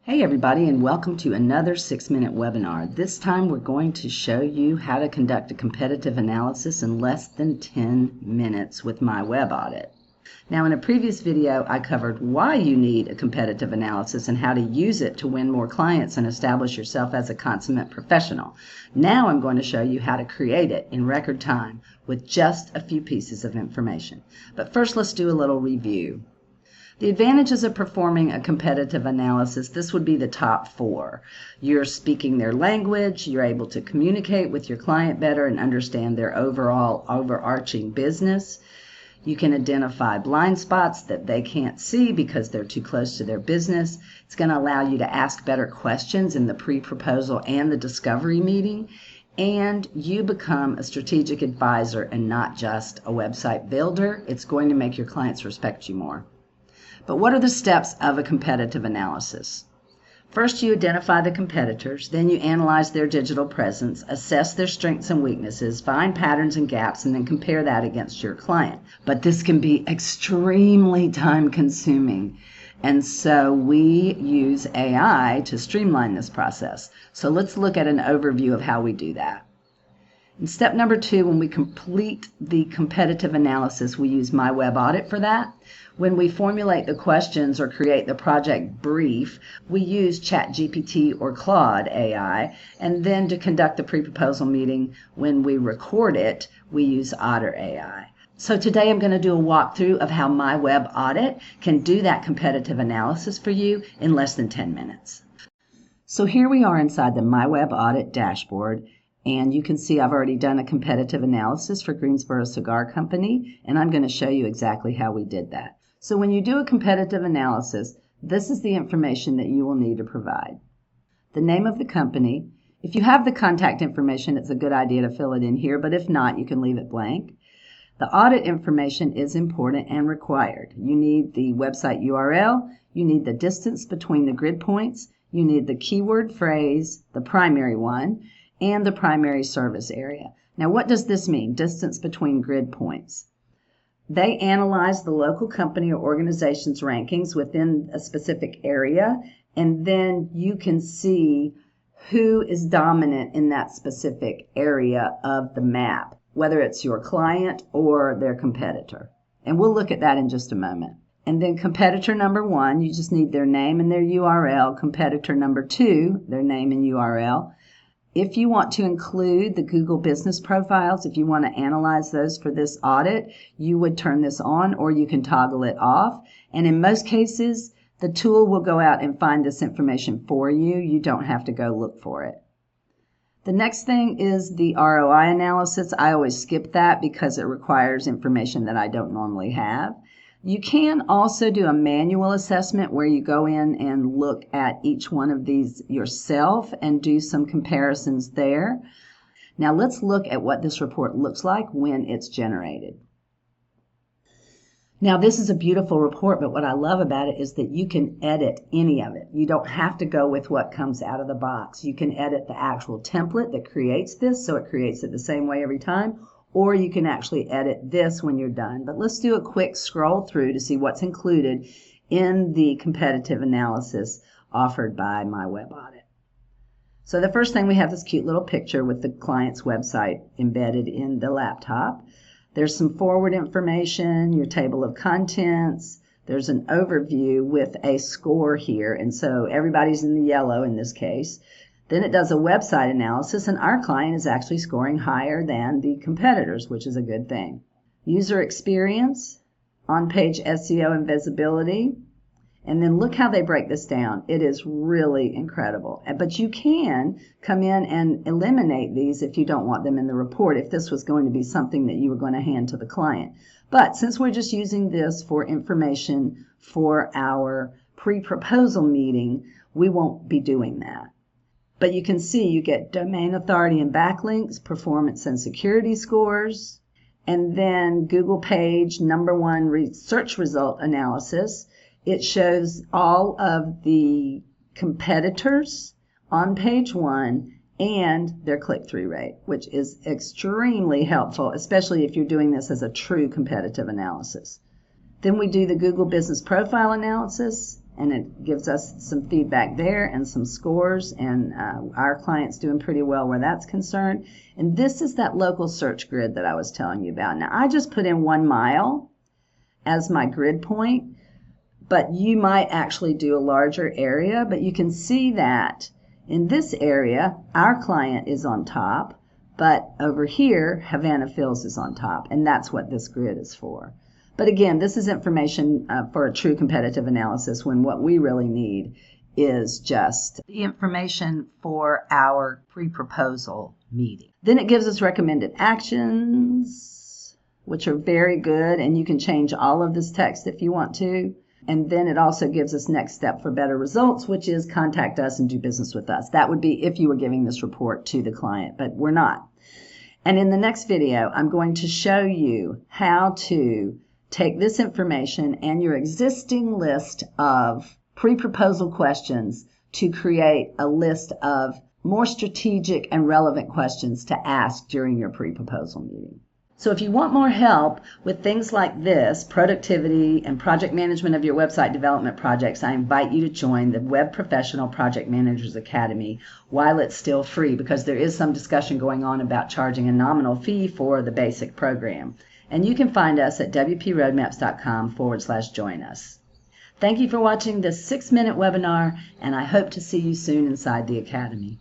Hey everybody, and welcome to another 6-minute webinar. This time we're going to show you how to conduct a competitive analysis in less than 10 minutes with My Web Audit. Now, in a previous video I covered why you need a competitive analysis and how to use it to win more clients and establish yourself as a consummate professional. Now I'm going to show you how to create it in record time with just a few pieces of information. But first, let's do a little review. The advantages of performing a competitive analysis, this would be the top 4. You're speaking their language, you're able to communicate with your client better and understand their overall overarching business. You can identify blind spots that they can't see because they're too close to their business. It's going to allow you to ask better questions in the pre-proposal and the discovery meeting. And you become a strategic advisor and not just a website builder. It's going to make your clients respect you more. But what are the steps of a competitive analysis? First, you identify the competitors, then you analyze their digital presence, assess their strengths and weaknesses, find patterns and gaps, and then compare that against your client. But this can be extremely time-consuming, and so we use AI to streamline this process. So let's look at an overview of how we do that. In step number 2, when we complete the competitive analysis, we use My Web Audit for that. When we formulate the questions or create the project brief, we use ChatGPT or clause.ai. And then to conduct the pre-proposal meeting, when we record it, we use otter.ai. So today I'm going to do a walkthrough of how My Web Audit can do that competitive analysis for you in less than 10 minutes. So here we are inside the My Web Audit dashboard. And you can see I've already done a competitive analysis for Greensboro Cigar Company, and I'm going to show you exactly how we did that. So when you do a competitive analysis, this is the information that you will need to provide. The name of the company. If you have the contact information, it's a good idea to fill it in here, but if not, you can leave it blank. The audit information is important and required. You need the website URL, you need the distance between the grid points, you need the keyword phrase, the primary one, and the primary service area. Now, what does this mean, distance between grid points? They analyze the local company or organization's rankings within a specific area, and then you can see who is dominant in that specific area of the map, whether it's your client or their competitor. And we'll look at that in just a moment. And then competitor number 1, you just need their name and their URL. Competitor number 2, their name and URL. If you want to include the Google business profiles, if you want to analyze those for this audit, you would turn this on or you can toggle it off. And in most cases, the tool will go out and find this information for you. You don't have to go look for it. The next thing is the ROI analysis. I always skip that because it requires information that I don't normally have. You can also do a manual assessment where you go in and look at each one of these yourself and do some comparisons there. Now let's look at what this report looks like when it's generated. Now this is a beautiful report, but what I love about it is that you can edit any of it. You don't have to go with what comes out of the box. You can edit the actual template that creates this, so it creates it the same way every time. Or you can actually edit this when you're done. But let's do a quick scroll through to see what's included in the competitive analysis offered by My Web Audit. So the first thing, we have this cute little picture with the client's website embedded in the laptop. There's some forward information, your table of contents. There's an overview with a score here, and so everybody's in the yellow in this case. Then it does a website analysis, and our client is actually scoring higher than the competitors, which is a good thing. User experience, on-page SEO and visibility, and then look how they break this down. It is really incredible. But you can come in and eliminate these if you don't want them in the report, if this was going to be something that you were going to hand to the client. But since we're just using this for information for our pre-proposal meeting, we won't be doing that. But you can see you get domain authority and backlinks, performance and security scores, and then Google page #1 search result analysis. It shows all of the competitors on page 1 and their click-through rate, which is extremely helpful, especially if you're doing this as a true competitive analysis. Then we do the Google Business Profile analysis, and it gives us some feedback there and some scores, and our client's doing pretty well where that's concerned. And this is that local search grid that I was telling you about. Now, I just put in 1 mile as my grid point, but you might actually do a larger area. But you can see that in this area, our client is on top, but over here, Havana Fills is on top, and that's what this grid is for. But again, this is information for a true competitive analysis, when what we really need is just the information for our pre-proposal meeting. Then it gives us recommended actions, which are very good, and you can change all of this text if you want to. And then it also gives us next step for better results, which is contact us and do business with us. That would be if you were giving this report to the client, but we're not. And in the next video, I'm going to show you how to take this information and your existing list of pre-proposal questions to create a list of more strategic and relevant questions to ask during your pre-proposal meeting. So if you want more help with things like this, productivity and project management of your website development projects, I invite you to join the Web Professional Project Managers Academy while it's still free, because there is some discussion going on about charging a nominal fee for the basic program. And you can find us at wproadmaps.com/join us. Thank you for watching this 6-minute webinar, and I hope to see you soon inside the Academy.